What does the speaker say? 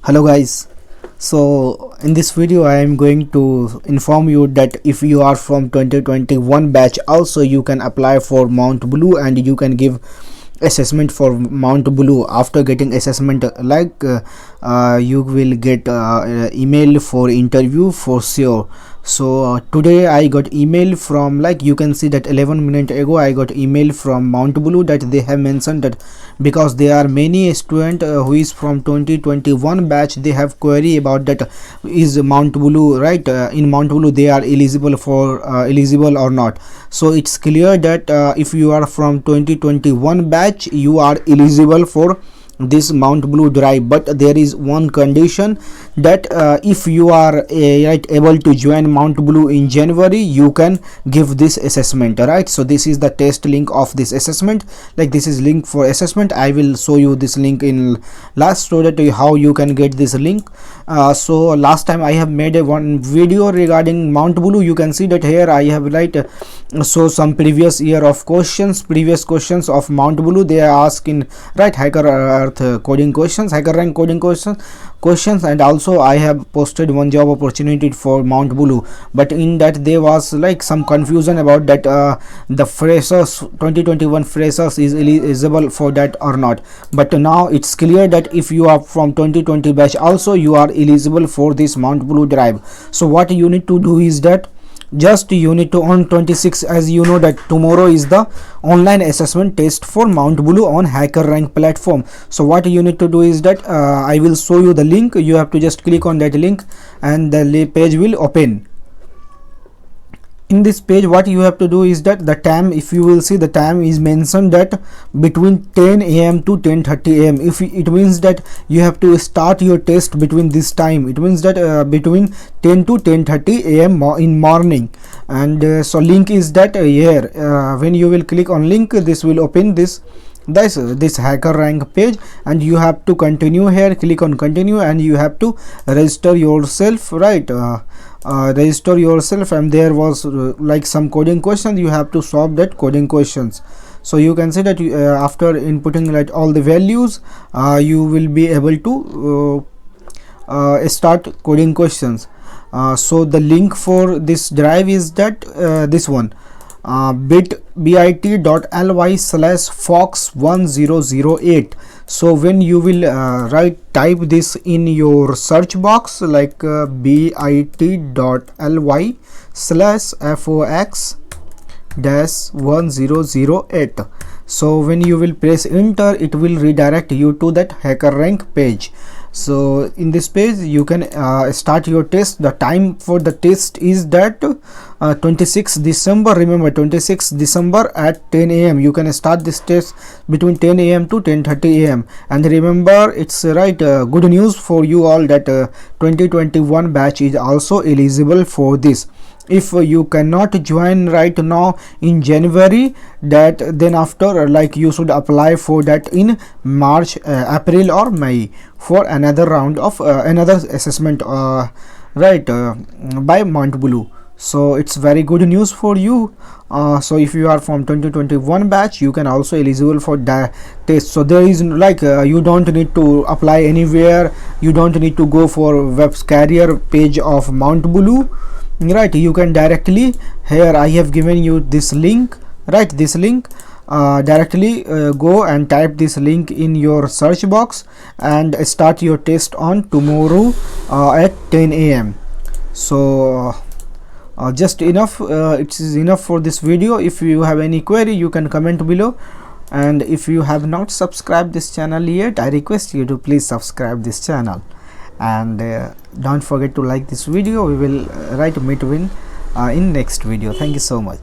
Hello guys, so in this video I am going to inform you that if you are from 2021 batch also you can apply for Mount Blue and you can give assessment for Mount Blue. After getting assessment you will get email for interview for sure. So today I got email from, you can see that 11 minutes ago I got email from Mount Blue that they have mentioned that because there are many student who is from 2021 batch, they have query about that is Mount Blue right, in Mount Blue they are eligible for eligible or not. So it's clear that if you are from 2021 batch you are eligible for this Mount Blue drive, but there is one condition that if you are able to join Mount Blue in January you can give this assessment, right? So this is the test link of this assessment, this is link for assessment. I will show you this link in last so that how you can get this link. So last time I have made one video regarding Mount Blue. You can see that here I have so some previous year of questions, previous questions of Mount Blue. They are asking Hacker coding questions, HackerRank coding questions, and also I have posted one job opportunity for Mount Blue, but in that there was some confusion about that the freshers 2021 freshers is eligible for that or not. But now it's clear that if you are from 2020 batch also you are eligible for this Mount Blue drive. So what you need to do is that just you need to on 26, as you know that tomorrow is the online assessment test for Mount Blue on HackerRank platform. So what you need to do is that I will show you the link. You have to just click on that link and the page will open. In this page what you have to do is that the time, if you will see the time is mentioned that between 10 a.m. to 10:30 a.m. if it means that you have to start your test between this time, it means that between 10 to 10:30 a.m. in morning. And so link is that here when you will click on link, this will open this HackerRank page, and you have to continue here, click on continue, and you have to register yourself, right? Register yourself, and there was some coding questions. You have to solve that coding questions. So you can see that after inputting all the values you will be able to start coding questions. So the link for this drive is that this one, bit.ly/fox1008. so when you will type this in your search box, bit.ly/fox-1008. so when you will press enter, it will redirect you to that HackerRank page. So in this page you can start your test. The time for the test is that 26 December. Remember, 26 December at 10 a.m. you can start this test between 10 a.m. to 10:30 a.m. and remember, it's good news for you all that 2021 batch is also eligible for this. If you cannot join right now in January, that then after you should apply for that in March, April or May for another round of another assessment by Mount Blue. So it's very good news for you. So if you are from 2021 batch you can also eligible for that test. So there is you don't need to apply anywhere, you don't need to go for web career page of Mount Blue, right? You can directly, here I have given you this link, right? This link, directly go and type this link in your search box and start your test on tomorrow at 10 a.m. so just enough, it is enough for this video. If you have any query you can comment below, and if you have not subscribed this channel yet, I request you to please subscribe this channel, and don't forget to like this video. We will meet in next video. Thank you so much.